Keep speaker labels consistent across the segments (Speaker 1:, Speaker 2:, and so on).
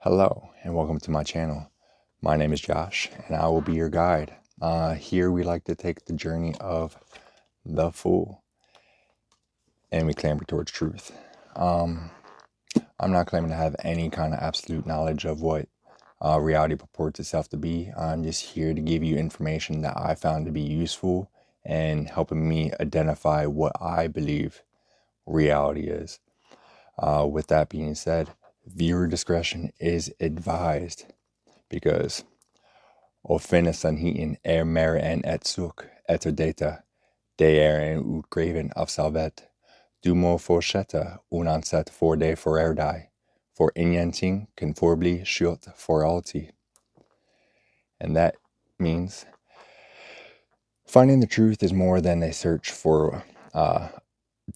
Speaker 1: Hello and welcome to my channel. My name is Josh and I will be your guide. Here we like to take the journey of the fool and we clamber towards truth. I'm not claiming to have any kind of absolute knowledge of what reality purports itself to be. I'm just here to give you information that I found to be useful and helping me identify what I believe reality is. With that being said, viewer discretion is advised because och finnes sannheten mer än ett suk efter detta. Det är en utgräven av salvet. Du må fortsätta oansett för det förer dig, för ingenting kan förbli skjult för alltid. And that means finding the truth is more than a search for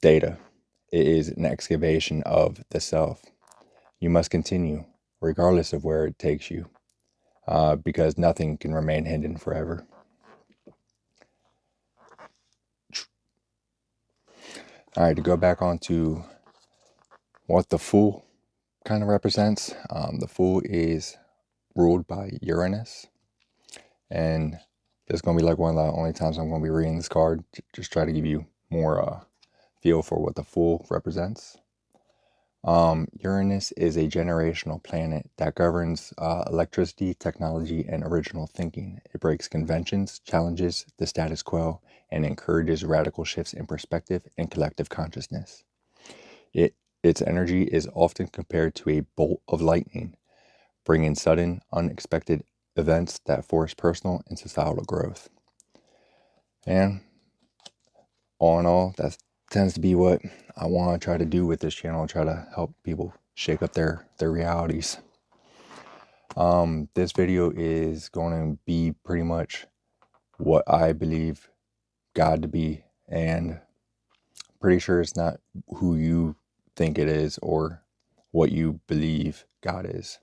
Speaker 1: data. It is an excavation of the self. You must continue, regardless of where it takes you, because nothing can remain hidden forever. All right, to go back on to what the fool kind of represents. The fool is ruled by Uranus. And this is going to be like one of the only times I'm going to be reading this card. Just try to give you more feel for what the fool represents. Uranus is a generational planet that governs electricity, technology, and original thinking. It breaks conventions, challenges the status quo, and encourages radical shifts in perspective and collective consciousness. Its energy is often compared to a bolt of lightning, bringing sudden, unexpected events that force personal and societal growth. And all in all, that tends to be what I want to try to do with this channel, try to help people shake up their realities. This video is going to be pretty much what I believe God to be, and pretty sure it's not who you think it is or what you believe God is.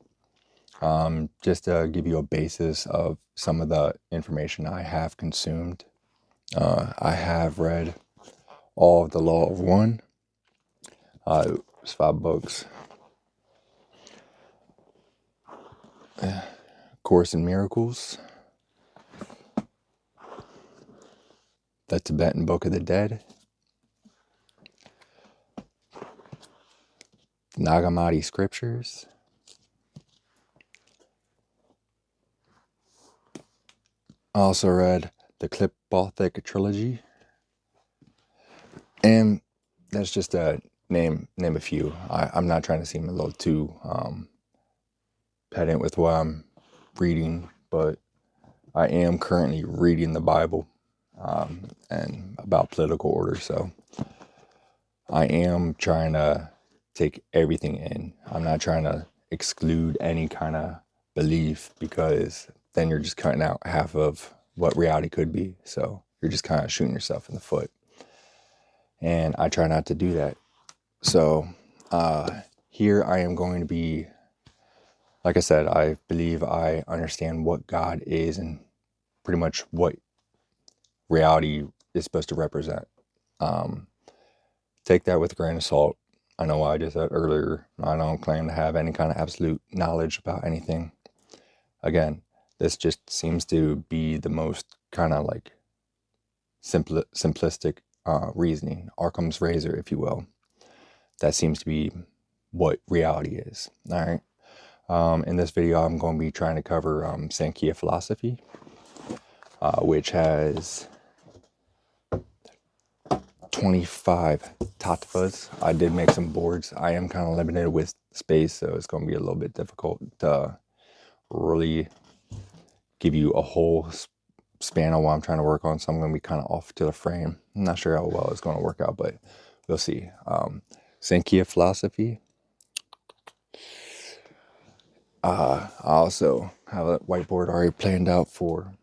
Speaker 1: Just to give you a basis of some of the information I have consumed. I have read all of the Law of One. It's 5 books. Course in Miracles. The Tibetan Book of the Dead. The Nag Hammadi Scriptures. I also read the Klippothic Trilogy. And that's just a name a few. I'm not trying to seem a little too pedant with what I'm reading, but I am currently reading the Bible and about political order, so I am trying to take everything in. I'm not trying to exclude any kind of belief, because then you're just cutting out half of what reality could be. So you're just kind of shooting yourself in the foot. And I try not to do that. So here I am going to be, like I said, I believe I understand what God is and pretty much what reality is supposed to represent. Take that with a grain of salt. I know I just said earlier, I don't claim to have any kind of absolute knowledge about anything. Again, this just seems to be the most kind of like simplistic reasoning, Occam's razor, if you will. That seems to be what reality is. All right. In this video, I'm going to be trying to cover Sankhya philosophy, which has 25 tattvas. I did make some boards. I am kind of limited with space, so it's going to be a little bit difficult to really give you a whole span of what I'm trying to work on, so I'm going to be kind of off to the frame. I'm not sure how well it's going to work out, but we'll see. Sankhya philosophy. I also have a whiteboard already planned out for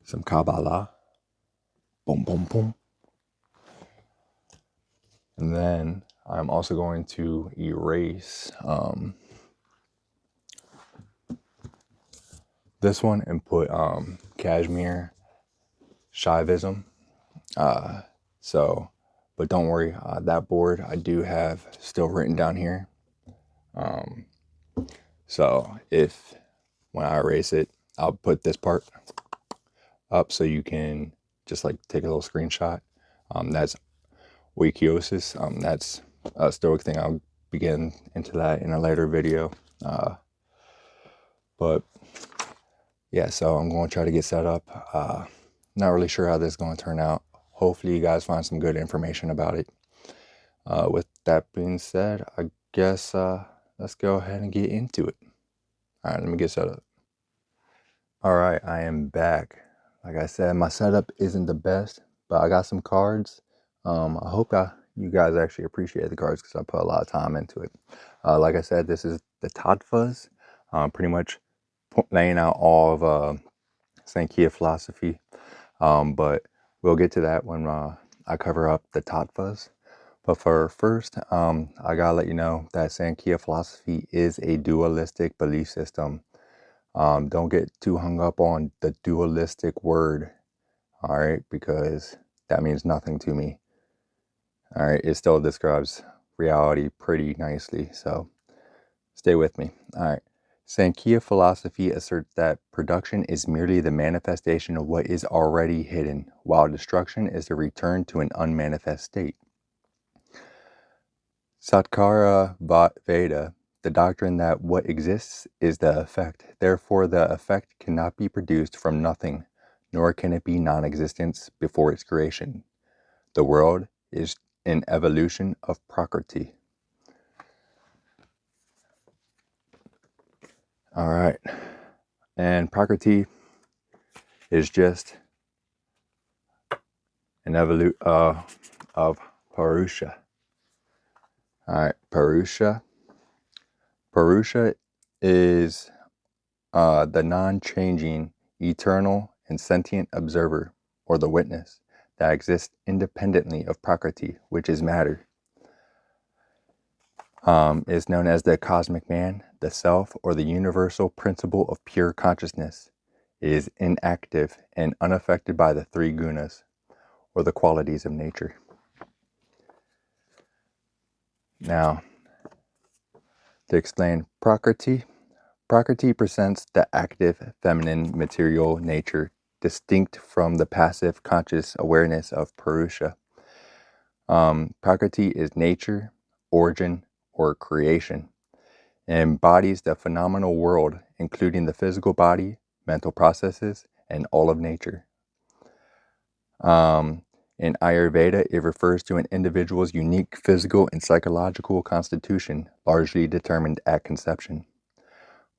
Speaker 1: some Kabbalah. Boom, boom, boom. And then I'm also going to erase this one and put Kashmir, Shaivism. But don't worry, that board I do have still written down here. So when I erase it, I'll put this part up so you can just like take a little screenshot. That's oikeiosis. That's a Stoic thing. I'll begin into that in a later video. But yeah, so I'm going to try to get set up. Not really sure how this is going to turn out. Hopefully you guys find some good information about it. With that being said, I guess let's go ahead and get into it. All right, let me get set up. All right, I am back. Like I said, my setup isn't the best, but I got some cards. I hope you guys actually appreciate the cards because I put a lot of time into it. Like I said, this is the tattvas, pretty much laying out all of Sankhya philosophy. But we'll get to that when I cover up the tattvas. But for first, I gotta let you know that Sankhya philosophy is a dualistic belief system. Don't get too hung up on the dualistic word, all right, because that means nothing to me. All right, it still describes reality pretty nicely, so stay with me. All right. Sankhya philosophy asserts that production is merely the manifestation of what is already hidden, while destruction is the return to an unmanifest state. Satkara Veda, the doctrine that what exists is the effect. Therefore, the effect cannot be produced from nothing, nor can it be non-existence before its creation. The world is an evolution of Prakriti. All right. And Prakriti is just an evolution of Purusha. All right, Purusha. Purusha is the non-changing, eternal, and sentient observer, or the witness, that exists independently of Prakriti, which is matter. Is known as the cosmic man, the self, or the universal principle of pure consciousness. It is inactive and unaffected by the three gunas, or the qualities of nature. Now, to explain Prakriti, Prakriti presents the active, feminine, material nature distinct from the passive, conscious awareness of Purusha. Prakriti is nature, origin, or creation. It embodies the phenomenal world, including the physical body, mental processes, and all of nature. In Ayurveda, it refers to an individual's unique physical and psychological constitution, largely determined at conception.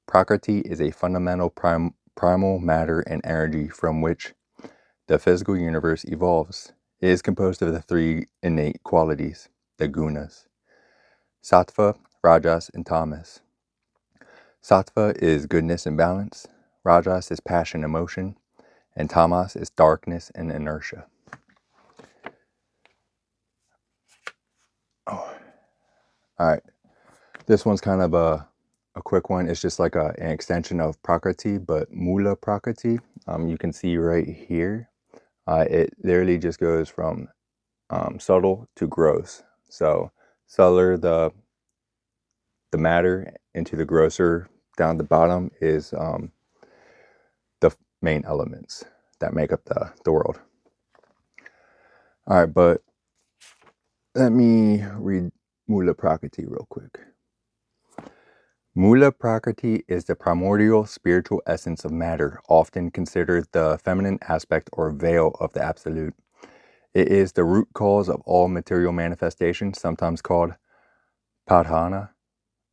Speaker 1: Prakriti is a fundamental primal matter and energy from which the physical universe evolves. It is composed of the three innate qualities, the gunas: sattva, rajas, and tamas. Sattva is goodness and balance, rajas is passion and motion, and tamas is darkness and inertia. Oh. All right, this one's kind of a quick one. It's just like an extension of Prakriti, but Mula Prakriti. You can see right here. It literally just goes from subtle to gross. So subtler the matter into the grosser down the bottom is the main elements that make up the world. All right, but let me read Mula Prakriti real quick. Mula Prakriti is the primordial spiritual essence of matter, often considered the feminine aspect or veil of the absolute. It is the root cause of all material manifestations, sometimes called padhana.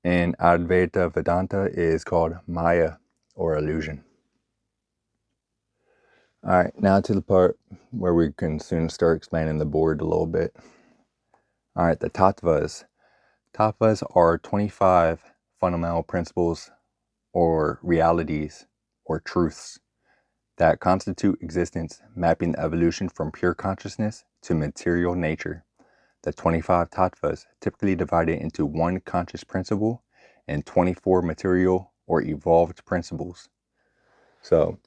Speaker 1: In Advaita Vedanta is called Maya, or illusion. All right, now to the part where we can soon start explaining the board a little bit. All right, the tattvas. Tattvas are 25 fundamental principles or realities or truths that constitute existence, mapping the evolution from pure consciousness to material nature. The 25 tattvas typically divided into one conscious principle and 24 material or evolved principles. So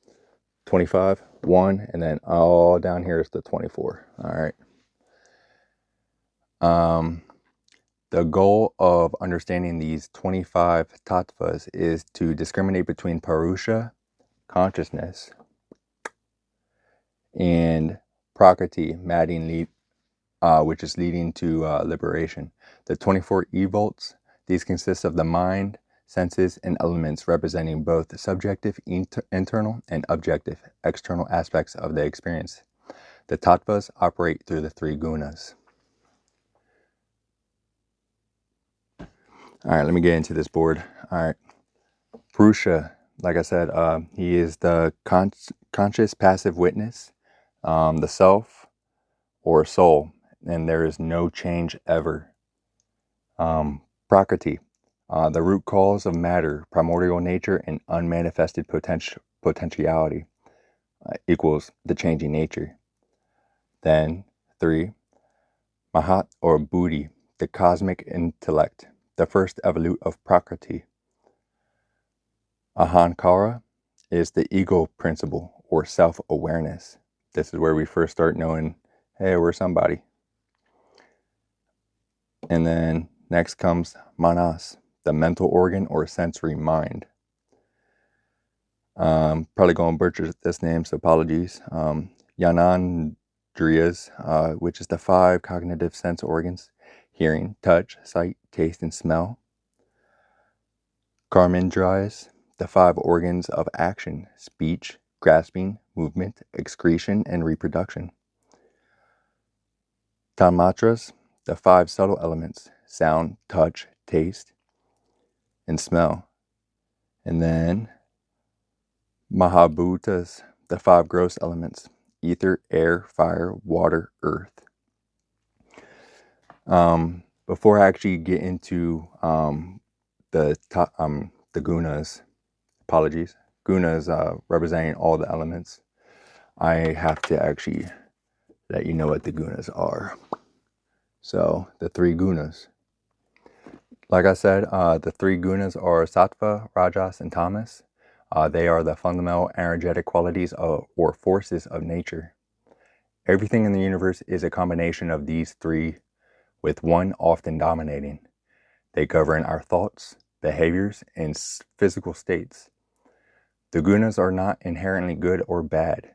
Speaker 1: 25, 1, and then all down here is the 24. All right. The goal of understanding these 25 tattvas is to discriminate between Purusha, consciousness, and Prakriti, which is leading to liberation. The 24 evolts, these consist of the mind, senses, and elements representing both subjective internal and objective external aspects of the experience. The tattvas operate through the three gunas. All right, let me get into this board. All right, Purusha, like I said, he is the conscious passive witness, the self or soul, and there is no change ever. Prakriti, the root cause of matter, primordial nature, and unmanifested potentiality equals the changing nature. Then 3, Mahat or Buddhi, the cosmic intellect, the first evolute of Prakriti. Ahankara is the ego principle or self-awareness. This is where we first start knowing, hey, we're somebody. And then next comes Manas, the mental organ or sensory mind. Probably going to butcher this name, so apologies. Yanandriyas, which is the 5 cognitive sense organs: hearing, touch, sight, taste, and smell. Karmendriyas, the 5 organs of action: speech, grasping, movement, excretion, and reproduction. Tanmatras, the 5 subtle elements: sound, touch, taste, and smell. And then Mahabhutas, the 5 gross elements: ether, air, fire, water, earth. Before I actually get into the gunas, apologies, gunas representing all the elements, I have to actually let you know what the gunas are. So the 3 gunas. Like I said, the 3 gunas are sattva, rajas, and tamas. They are the fundamental energetic qualities or forces of nature. Everything in the universe is a combination of these 3, with one often dominating. They govern our thoughts, behaviors, and physical states. The gunas are not inherently good or bad.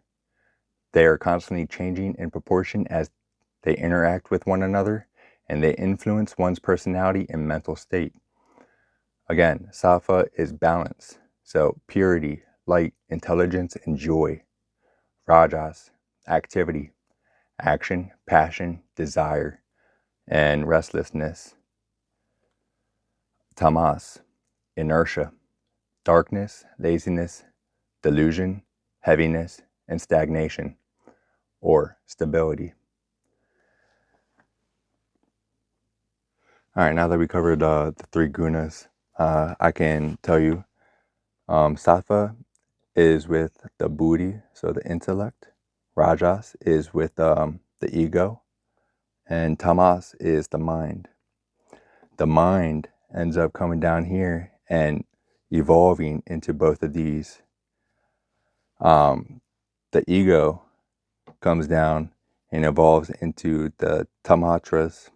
Speaker 1: They are constantly changing in proportion as they interact with one another, and they influence one's personality and mental state. Again, sattva is balance, so purity, light, intelligence, and joy. Rajas, activity, action, passion, desire, and restlessness. Tamas, inertia, darkness, laziness, delusion, heaviness, and stagnation, or stability. All right, now that we covered the 3 gunas, I can tell you sattva is with the buddhi, so the intellect. Rajas is with the ego. And tamas is the mind. The mind ends up coming down here and evolving into both of these. The ego comes down and evolves into the tamatras.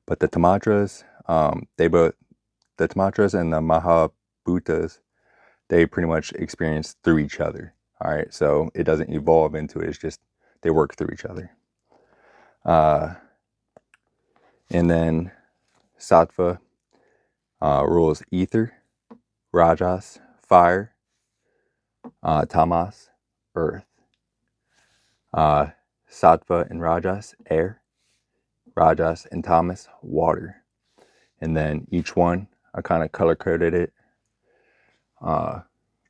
Speaker 1: But the tamatras, the tamatras and the mahabhutas, they pretty much experience through each other. All right, so it doesn't evolve into it. It's just they work through each other. And then sattva rules ether, rajas, fire, tamas, earth. Sattva and rajas, air. Rajas and tamas, water. And then each one, I kind of color coded it.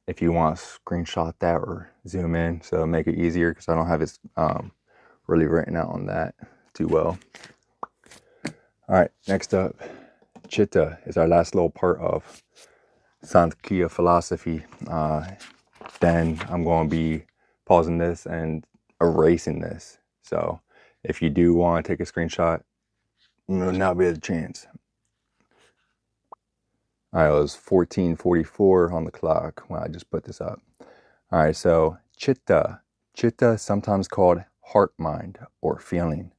Speaker 1: If you want to screenshot that or zoom in, so make it easier, because I don't have it really written out on that too well. All right, next up, chitta is our last little part of Sankhya philosophy. Then I'm going to be pausing this and erasing this. So if you do want to take a screenshot, now be the chance. All right, it was 14:44 on the clock when I just put this up. All right, so chitta. Chitta is sometimes called heart mind or feeling,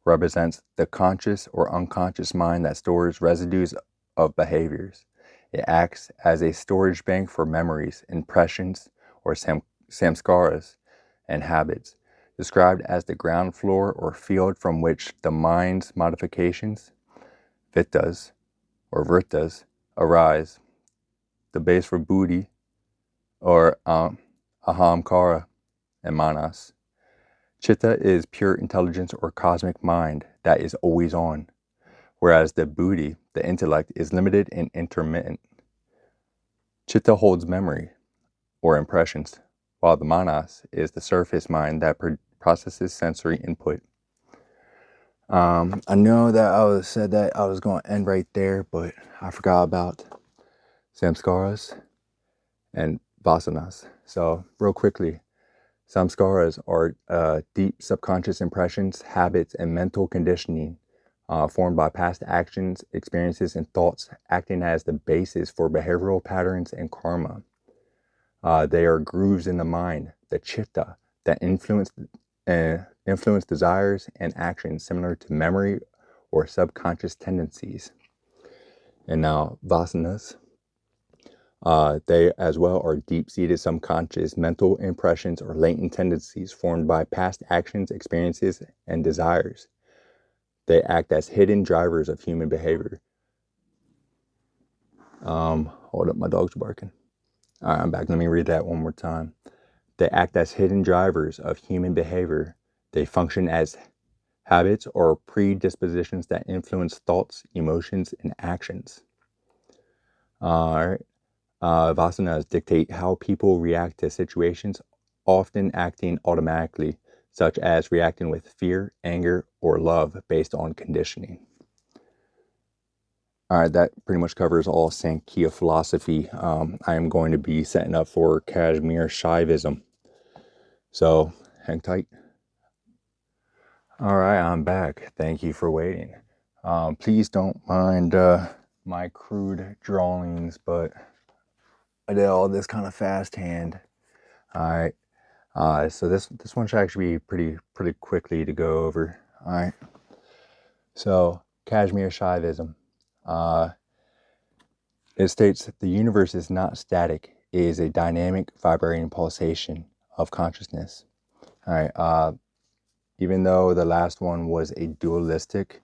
Speaker 1: represents the conscious or unconscious mind that stores residues of behaviors. It acts as a storage bank for memories, impressions, or samskaras and habits, described as the ground floor or field from which the mind's modifications, vittas or vrittas, arise. The base for buddhi or ahamkara and manas. Chitta is pure intelligence or cosmic mind that is always on, whereas the buddhi, the intellect, is limited and intermittent. Chitta holds memory or impressions, while the manas is the surface mind that processes sensory input. I know that I said that I was going to end right there, but I forgot about samskaras and vasanas. So real quickly, samskaras are deep subconscious impressions, habits, and mental conditioning formed by past actions, experiences, and thoughts, acting as the basis for behavioral patterns and karma. They are grooves in the mind, the chitta, that influence desires and actions similar to memory or subconscious tendencies. And now vasanas. They as well are deep-seated subconscious mental impressions or latent tendencies formed by past actions, experiences, and desires. They act as hidden drivers of human behavior. Hold up, my dog's barking. All right, I'm back. Let me read that one more time. They act as hidden drivers of human behavior. They function as habits or predispositions that influence thoughts, emotions, and actions. All right. Vasanas dictate how people react to situations, often acting automatically, such as reacting with fear, anger, or love based on conditioning. All right, that pretty much covers all Sankhya philosophy. I am going to be setting up for Kashmir Shaivism. So hang tight. All right, I'm back. Thank you for waiting. Please don't mind my crude drawings, but I did all this kind of fast hand. All right. So this one should actually be pretty quickly to go over. All right. So Kashmir Shaivism. It states that the universe is not static. It is a dynamic, vibrating pulsation of consciousness. All right. Even though the last one was a dualistic,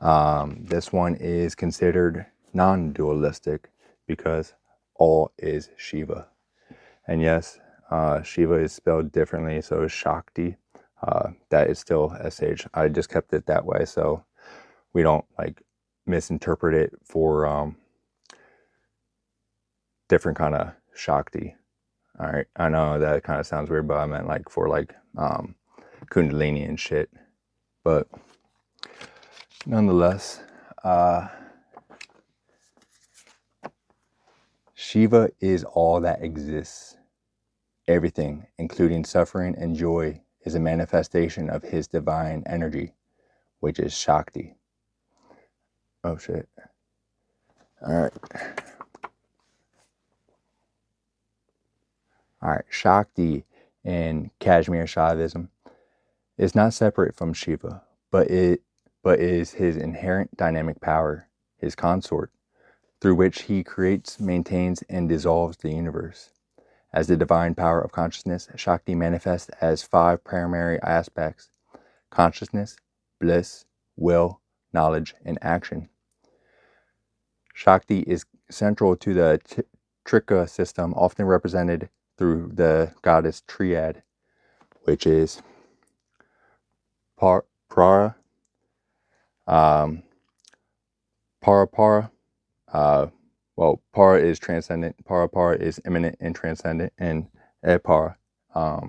Speaker 1: this one is considered non-dualistic because all is Shiva. And yes, Shiva is spelled differently, so is Shakti. That is still SH. I just kept it that way so we don't like misinterpret it for different kind of Shakti. All right, I know that kind of sounds weird, but I meant like for like Kundalini and shit. But nonetheless, Shiva is all that exists. Everything, including suffering and joy, is a manifestation of his divine energy, which is Shakti. Oh shit. Alright. Alright, Shakti in Kashmir Shaivism is not separate from Shiva, but is his inherent dynamic power, his consort, through which he creates, maintains, and dissolves the universe. As the divine power of consciousness, Shakti manifests as 5 primary aspects: consciousness, bliss, will, knowledge, and action. Shakti is central to the Trika system, often represented through the goddess triad, which is Para, Para, well, Para is transcendent, Para is immanent and transcendent, and Epara,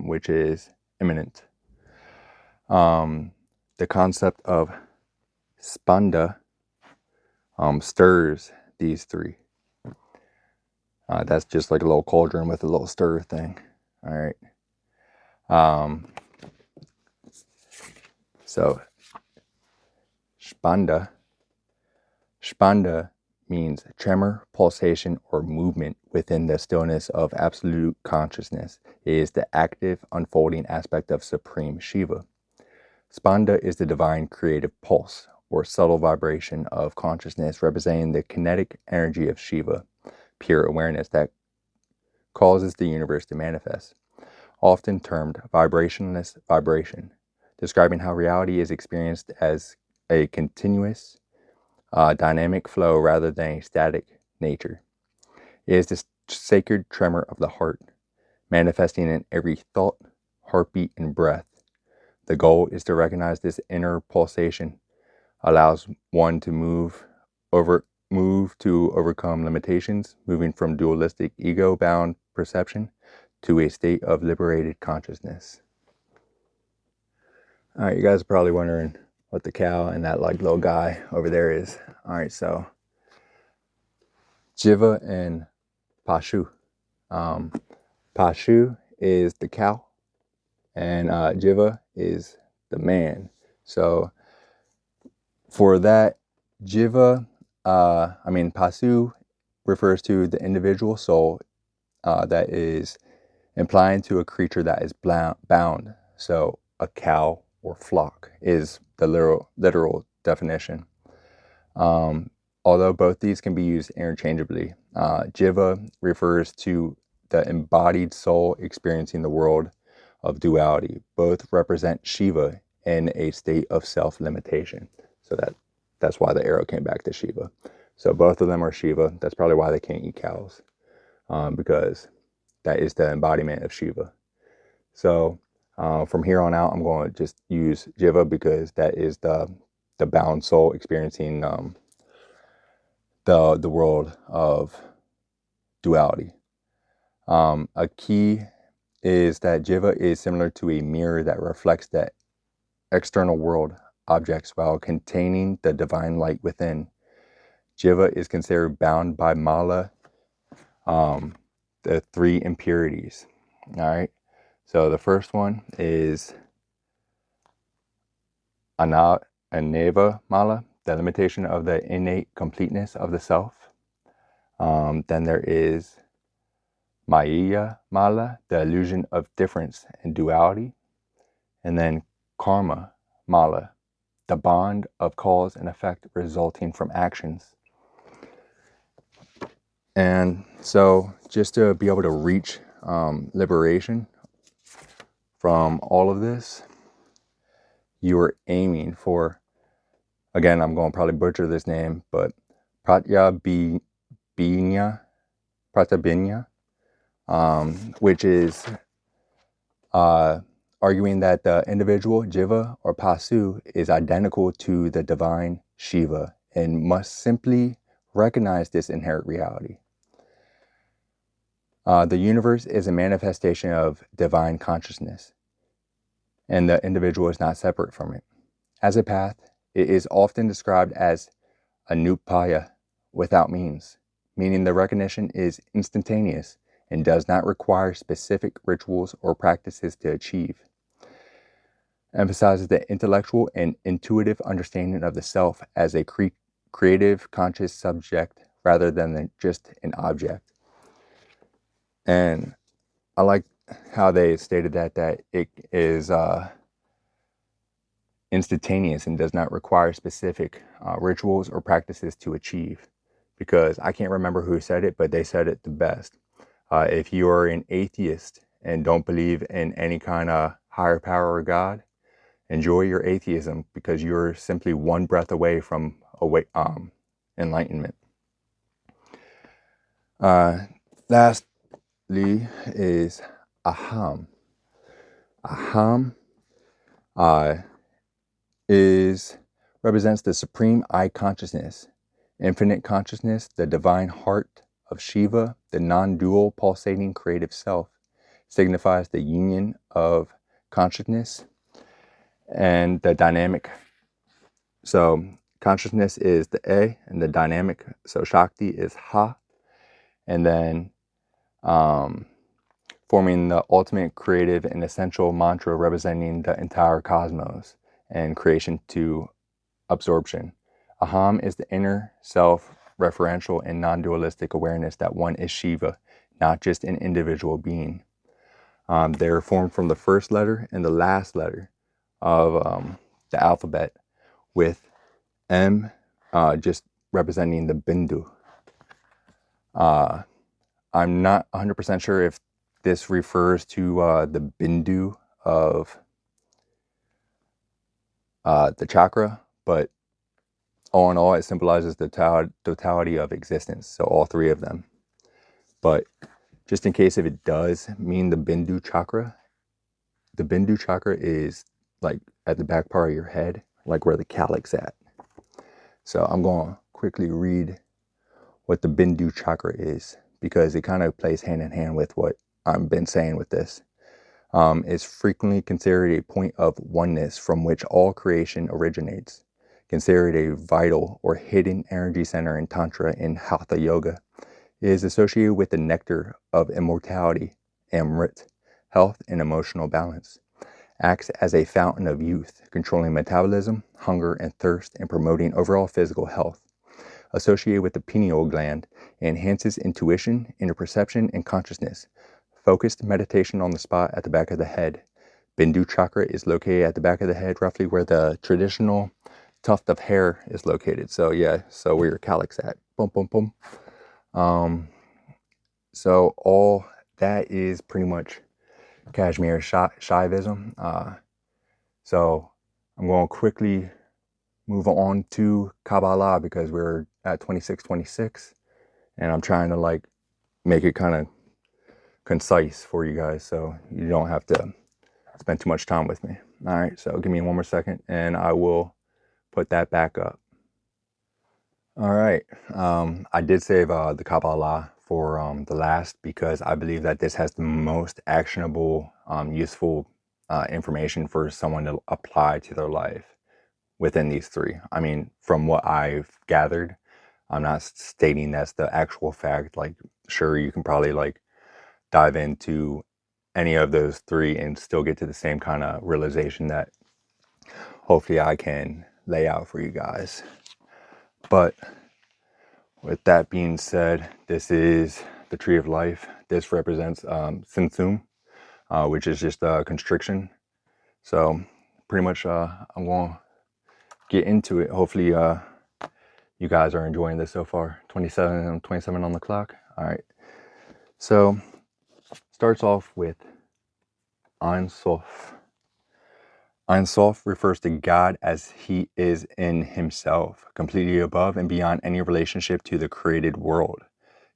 Speaker 1: which is immanent. The concept of spanda stirs these 3. That's just like a little cauldron with a little stir thing. All right. So spanda means tremor, pulsation, or movement within the stillness of absolute consciousness. It is the active, unfolding aspect of Supreme Shiva. Spanda is the divine creative pulse, or subtle vibration of consciousness representing the kinetic energy of Shiva, pure awareness that causes the universe to manifest, often termed vibrationless vibration, describing how reality is experienced as a continuous, dynamic flow rather than a static nature. It is the sacred tremor of the heart, manifesting in every thought, heartbeat, and breath. The goal is to recognize this inner pulsation allows one to move to overcome limitations, moving from dualistic ego-bound perception to a state of liberated consciousness. All right, you guys are probably wondering what the cow and that like little guy over there is. All right, so Jiva and Pashu. Pashu is the cow, and Jiva is the man. So for that, Jiva, Pasu refers to the individual soul that is implying to a creature that is bound. So a cow or flock is the literal definition. Although both these can be used interchangeably, Jiva refers to the embodied soul experiencing the world of duality. Both represent Shiva in a state of self-limitation. So that's why the arrow came back to Shiva. So both of them are Shiva. That's probably why they can't eat cows, because that is the embodiment of Shiva. So from here on out, I'm going to just use Jiva because that is the bound soul experiencing the world of duality. A key is that Jiva is similar to a mirror that reflects the external world objects while containing the divine light within. Jiva is considered bound by Mala, the three impurities. All right. So the first one is Aneva Mala, the limitation of the innate completeness of the self. Then there is Maya Mala, the illusion of difference and duality. And then Karma Mala, the bond of cause and effect resulting from actions. And so just to be able to reach liberation from all of this, you are aiming for, again, I'm going to probably butcher this name, but Pratyabhinya, which is arguing that the individual, Jiva or Pasu, is identical to the divine Shiva and must simply recognize this inherent reality. The universe is a manifestation of divine consciousness, and the individual is not separate from it. As a path, it is often described as anupaya, without means, meaning the recognition is instantaneous and does not require specific rituals or practices to achieve. Emphasizes the intellectual and intuitive understanding of the self as a creative, conscious subject rather than just an object. And I like how they stated that it is instantaneous and does not require specific rituals or practices to achieve. Because I can't remember who said it, but they said it the best. If you are an atheist and don't believe in any kind of higher power or God, enjoy your atheism because you're simply one breath away from enlightenment. Lastly is aham. Aham represents the supreme I consciousness, infinite consciousness, the divine heart of Shiva, the non-dual pulsating creative self, signifies the union of consciousness and the dynamic. So consciousness is the A, and the dynamic, so Shakti is Ha, and then forming the ultimate creative and essential mantra representing the entire cosmos and creation to absorption. Aham is the inner self referential and non-dualistic awareness that one is Shiva, not just an individual being. They're formed from the first letter and the last letter of the alphabet, with M just representing the bindu. I'm not 100% sure if this refers to the bindu of the chakra, but all in all, it symbolizes the totality of existence, so all three of them. But just in case if it does mean the bindu chakra is like at the back part of your head, like where the calyx at. So I'm going to quickly read what the bindu chakra is, because it kind of plays hand in hand with what I've been saying with this. It's frequently considered a point of oneness from which all creation originates. Considered a vital or hidden energy center in Tantra and Hatha Yoga. It is associated with the nectar of immortality, Amrit, health and emotional balance. Acts as a fountain of youth, controlling metabolism, hunger and thirst, and promoting overall physical health. Associated with the pineal gland, it enhances intuition, inner perception, and consciousness. Focused meditation on the spot at the back of the head. Bindu chakra is located at the back of the head, roughly where the traditional tuft of hair is located. So yeah, so where your calyx at. Boom, boom, boom. So all that is pretty much Kashmir Shaivism. So I'm going to quickly move on to Kabbalah, because we're at 2626, and I'm trying to like make it kind of concise for you guys, so you don't have to spend too much time with me. All right, so give me one more second and I will put that back up. All right, I did save the Kabbalah for the last, because I believe that this has the most actionable, useful information for someone to apply to their life within these three. I mean, from what I've gathered, I'm not stating that's the actual fact. Like, sure, you can probably like dive into any of those three and still get to the same kind of realization that hopefully I can lay out for you guys. But with that being said, this is the tree of life. This represents Sinsum, which is just constriction. So pretty much I'm going to get into it. Hopefully you guys are enjoying this so far. 27 on the clock. All right. So starts off with Ein Sof. Ein Sof refers to God as he is in himself, completely above and beyond any relationship to the created world.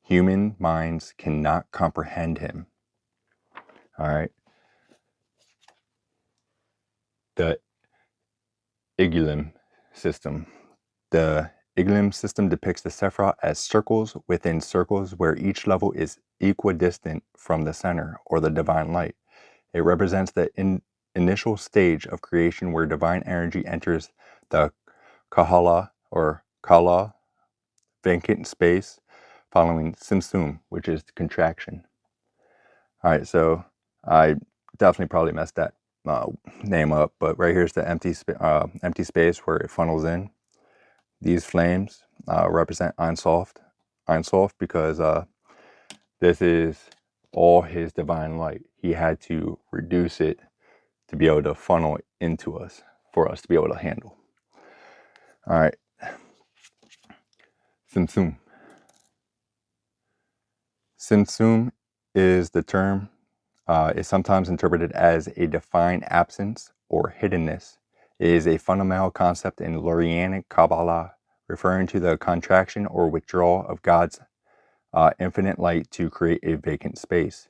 Speaker 1: Human minds cannot comprehend him. All right. The Iglim system. The Iglim system depicts the Sephirot as circles within circles, where each level is equidistant from the center, or the divine light. It represents the initial stage of creation, where divine energy enters the Kahala or Kala, vacant space, following Simsum, which is contraction. All right, so I definitely probably messed that name up, but right here's the empty space where it funnels in. These flames represent Ein Sof, because this is all his divine light. He had to reduce it to be able to funnel it into us, for us to be able to handle. All right, Simsum. Simsum is the term, is sometimes interpreted as a defined absence or hiddenness. It is a fundamental concept in Lurianic Kabbalah, referring to the contraction or withdrawal of God's infinite light to create a vacant space.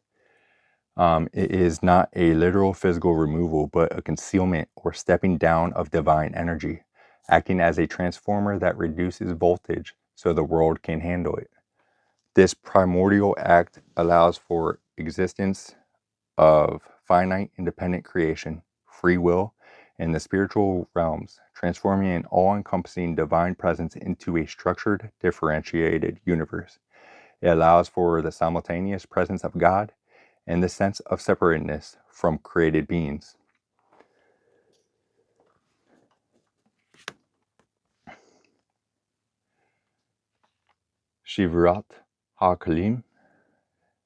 Speaker 1: It is not a literal physical removal, but a concealment or stepping down of divine energy, acting as a transformer that reduces voltage so the world can handle it. This primordial act allows for existence of finite independent creation, free will, in the spiritual realms, transforming an all-encompassing divine presence into a structured, differentiated universe. It allows for the simultaneous presence of God and the sense of separateness from created beings. Shivrat HaKalim.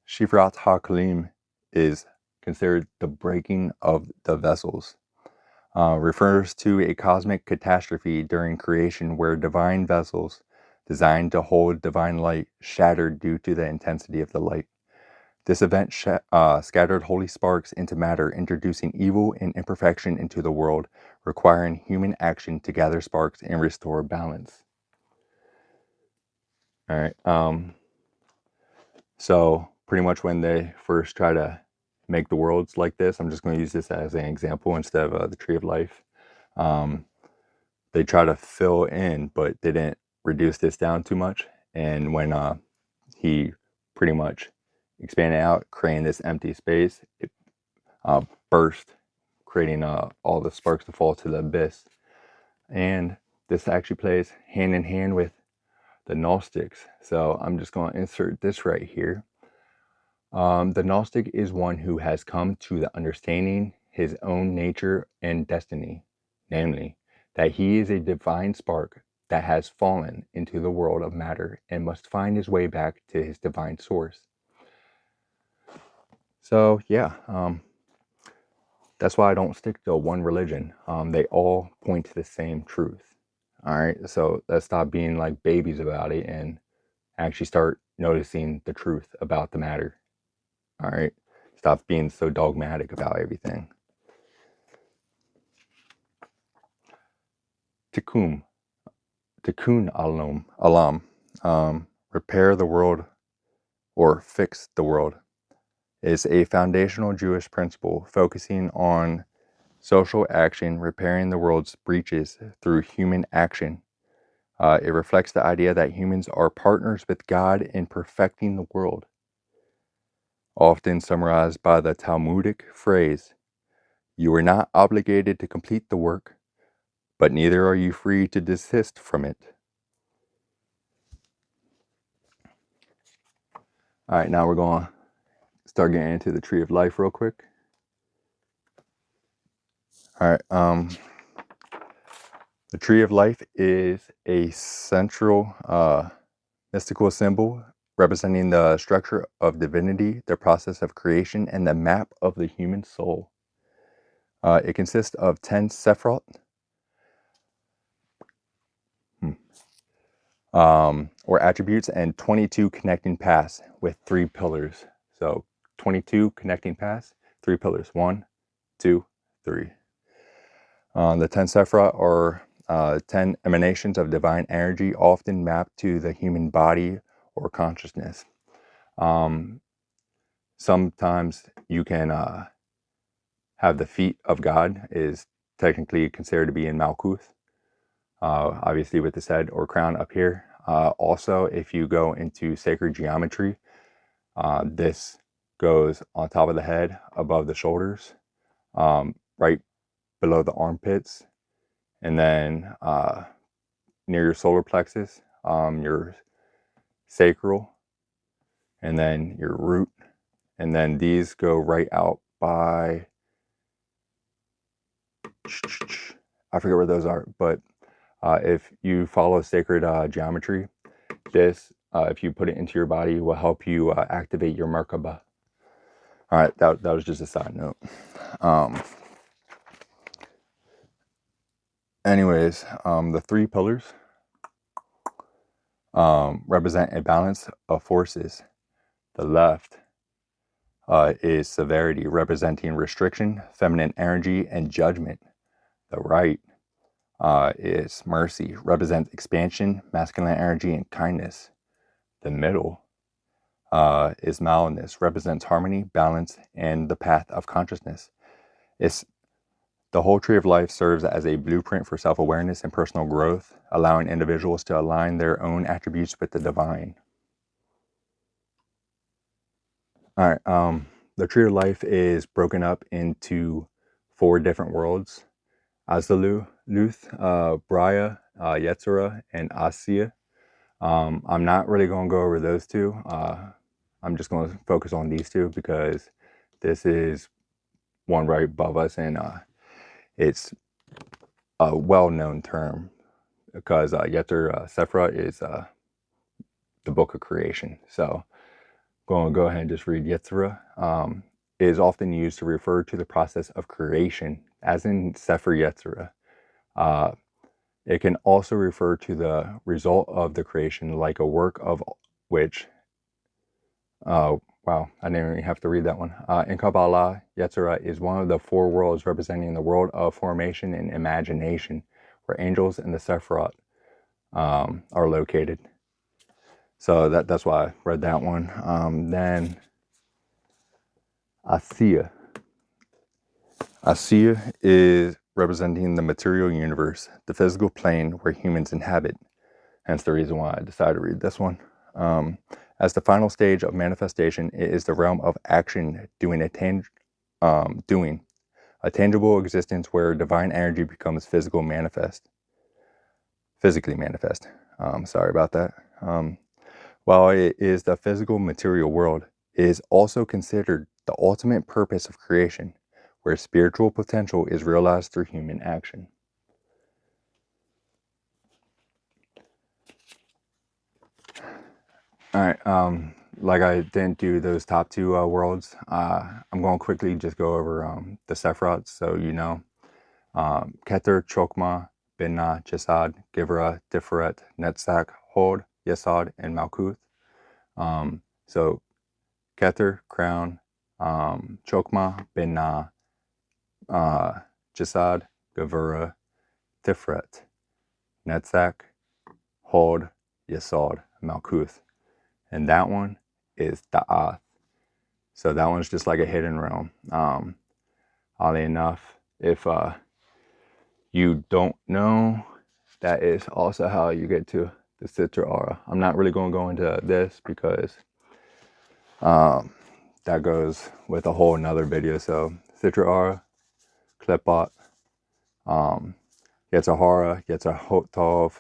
Speaker 1: Shivrat HaKalim is considered the breaking of the vessels. refers to a cosmic catastrophe during creation where divine vessels designed to hold divine light shattered due to the intensity of the light. This event scattered holy sparks into matter, introducing evil and imperfection into the world, requiring human action to gather sparks and restore balance. All right. So pretty much when they first try to make the worlds like this, I'm just going to use this as an example instead of the tree of life. They try to fill in, but they didn't reduce this down too much. And when he pretty much expanded out, creating this empty space, it burst, creating all the sparks to fall to the abyss. And this actually plays hand in hand with the Gnostics. So I'm just going to insert this right here. The Gnostic is one who has come to the understanding his own nature and destiny, namely, that he is a divine spark that has fallen into the world of matter and must find his way back to his divine source. So yeah, that's why I don't stick to one religion. They all point to the same truth. All right, so let's stop being like babies about it and actually start noticing the truth about the matter. All right, stop being so dogmatic about everything. Tikkun alam, repair the world or fix the world, is a foundational Jewish principle focusing on social action, repairing the world's breaches through human action. It reflects the idea that humans are partners with God in perfecting the world, often summarized by the Talmudic phrase, "You are not obligated to complete the work, but neither are you free to desist from it." All right, now we're going to start getting into the tree of life real quick. All right, the tree of life is a central mystical symbol representing the structure of divinity, the process of creation, and the map of the human soul. It consists of 10 sephirot, or attributes, and 22 connecting paths with 3 pillars. So 22 connecting paths, 3 pillars. 1, 2, 3. The 10 sephirot are 10 emanations of divine energy, often mapped to the human body or consciousness. Sometimes you can have the feet of God is technically considered to be in Malkuth, obviously with the head or crown up here. Also, if you go into sacred geometry, this goes on top of the head, above the shoulders, right below the armpits, and then near your solar plexus, your sacral, and then your root. And then these go right out by, I forget where those are, but if you follow sacred geometry, this, if you put it into your body, will help you activate your Merkaba. All right, that was just a side note. Anyways, the 3 pillars represent a balance of forces. The left is severity, representing restriction, feminine energy, and judgment. The right is mercy, represents expansion, masculine energy, and kindness. The middle is mildness, represents harmony, balance, and the path of consciousness. The whole tree of life serves as a blueprint for self-awareness and personal growth, allowing individuals to align their own attributes with the divine. All right, the tree of life is broken up into 4 different worlds: Azalea, Luth, Braya, Yetzirah, and Asiya. I'm not really going to go over those 2. I'm just going to focus on these 2 because this is one right above us, and it's a well-known term because Yetzirah Sephirah is the book of creation. So going to go ahead and just read Yetzirah. is often used to refer to the process of creation, as in Sefer Yetzirah. It can also refer to the result of the creation, like a work of which, wow, I didn't even have to read that one. In Kabbalah, Yetzirah is one of the four worlds representing the world of formation and imagination, where angels and the Sephirot are located. So that's why I read that one. Then Asiya. Asiya is representing the material universe, the physical plane where humans inhabit. Hence the reason why I decided to read this one. As the final stage of manifestation, it is the realm of action, doing a tangible existence where divine energy becomes physically manifest. Sorry about that. While it is the physical material world, it is also considered the ultimate purpose of creation, where spiritual potential is realized through human action. All right, like I didn't do those top two worlds, I'm going to quickly just go over the Sephirots, so you know. Keter, Chokmah, Binah, Chesed, Givra, Tiferet, Netzach, Hod, Yesod, and Malkuth. So Keter, crown, Chokmah, Binah, Chesed, Gevura, Tiferet, Netzach, Hod, Yesod, Malkuth. And that one is Da'ath. So that one's just like a hidden realm. Oddly enough, if you don't know, that is also how you get to the Sitra Aura. I'm not really going to go into this because that goes with a whole nother video. So Sitra Aura, Klepot, Yetzirah, Yetzirah,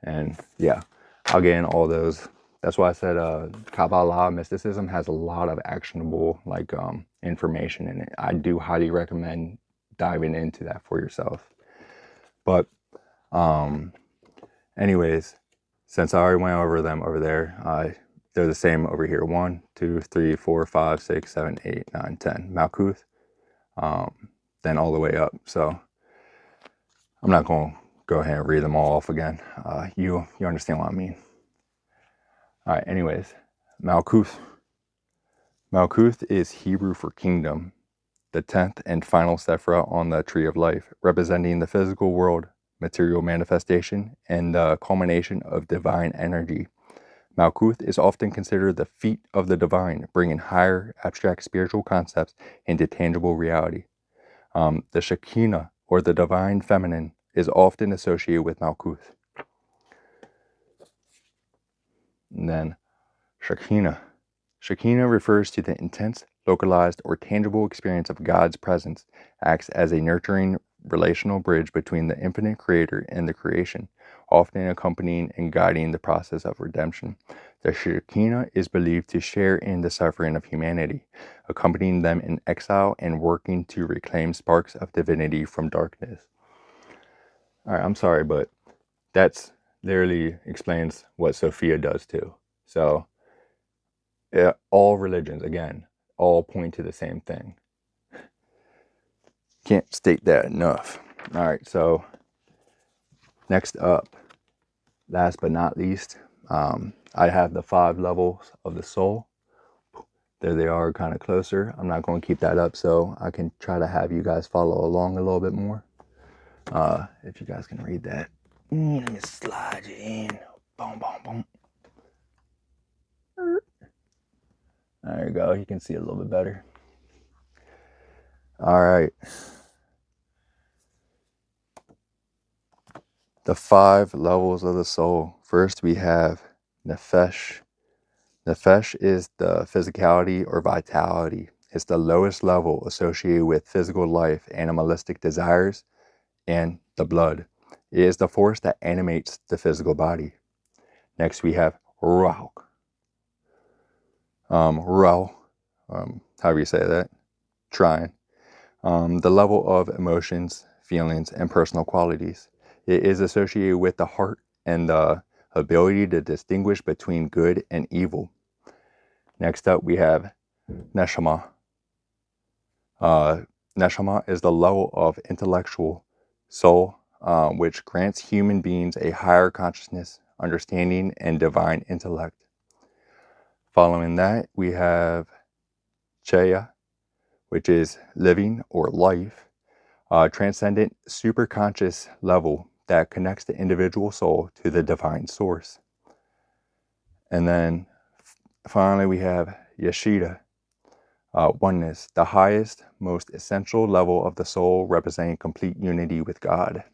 Speaker 1: and yeah, I'll get in all those. That's why I said Kabbalah, Mysticism has a lot of actionable information in it. I do highly recommend diving into that for yourself. But anyways, since I already went over them over there, they're the same over here. 1, 2, 3, 4, 5, 6, 7, 8, 9, 10. Malkuth, then all the way up. So I'm not going to go ahead and read them all off again. You understand what I mean. All right, anyways, Malkuth. Malkuth is Hebrew for kingdom, the 10th and final sephira on the tree of life, representing the physical world, material manifestation, and the culmination of divine energy. Malkuth is often considered the feet of the divine, bringing higher abstract spiritual concepts into tangible reality. The Shekinah, or the divine feminine, is often associated with Malkuth. And then Shekinah. Shekinah refers to the intense, localized, or tangible experience of God's presence, acts as a nurturing relational bridge between the infinite creator and the creation, often accompanying and guiding the process of redemption. The Shekinah is believed to share in the suffering of humanity, accompanying them in exile and working to reclaim sparks of divinity from darkness. All right, I'm sorry, but that's literally explains what Sophia does too. So all religions, again, all point to the same thing. Can't state that enough. All right, so next up, last but not least, I have the 5 levels of the soul. There they are, kind of closer. I'm not going to keep that up so I can try to have you guys follow along a little bit more. If you guys can read that. Let me slide you in. Boom, boom, boom. There you go. You can see it a little bit better. All right. The 5 levels of the soul. First, we have Nefesh. Nefesh is the physicality or vitality. It's the lowest level associated with physical life, animalistic desires, and the blood. It is the force that animates the physical body. Next, we have Ruach. However you say that. Trying. The level of emotions, feelings, and personal qualities. It is associated with the heart and the ability to distinguish between good and evil. Next up, we have Neshama. Neshama is the level of intellectual soul, which grants human beings a higher consciousness, understanding, and divine intellect. Following that, we have Chaya, which is living or life, transcendent superconscious level that connects the individual soul to the divine source. And then finally, we have Yeshida, oneness, the highest, most essential level of the soul, representing complete unity with God.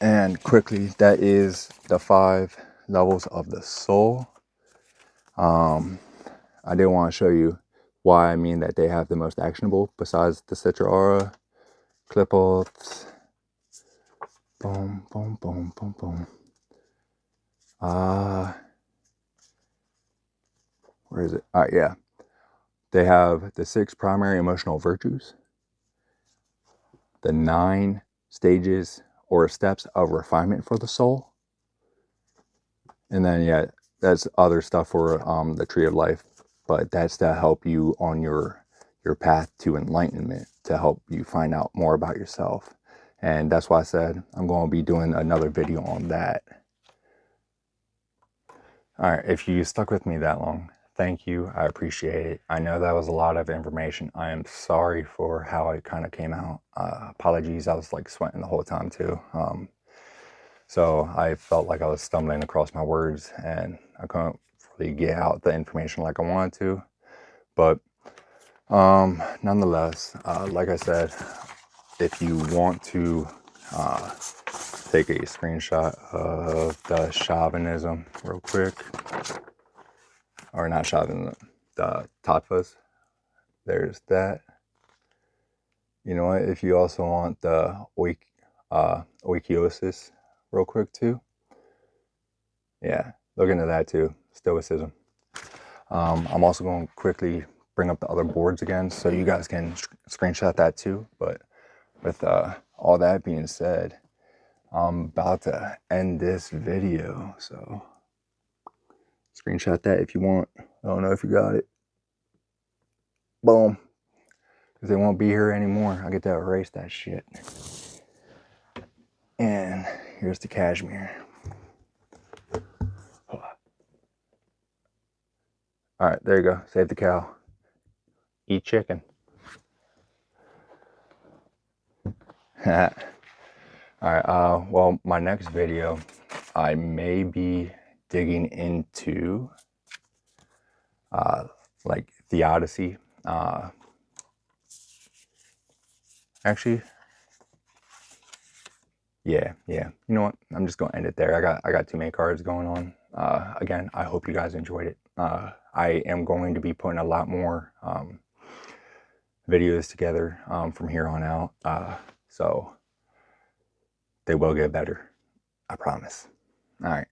Speaker 1: And quickly, that is the 5 levels of the soul. I did want to show you why I mean that they have the most actionable, besides the Citra Aura, Clip-Offs. Boom, boom, boom, boom, boom. Where is it? Yeah. They have the 6 primary emotional virtues, the 9 stages or steps of refinement for the soul, and then, yeah, that's other stuff for the tree of life, but that's to help you on your path to enlightenment, to help you find out more about yourself. And that's why I said I'm going to be doing another video on that. All right, if you stuck with me that long, thank you. I appreciate it. I know that was a lot of information. I am sorry for how it kind of came out. Apologies, I was like sweating the whole time too. So I felt like I was stumbling across my words and I couldn't really get out the information like I wanted to. But nonetheless, like I said, if you want to take a screenshot of the Shaivism real quick, or not Shaivism, the tattvas, there's that. You know what, if you also want the oikiosis real quick too, yeah, look into that too, Stoicism. I'm also going to quickly bring up the other boards again so you guys can screenshot that too. But with all that being said, I'm about to end this video, so screenshot that if you want. I don't know if you got it. Boom. Because they won't be here anymore. I get to erase that shit. And here's the Kashmir. Alright, there you go. Save the cow. Eat chicken. Alright, well, my next video, I may be digging into like theodicy. Actually, yeah. You know what? I'm just gonna end it there. I got too many cards going on. Again, I hope you guys enjoyed it. I am going to be putting a lot more videos together from here on out. So they will get better. I promise. All right.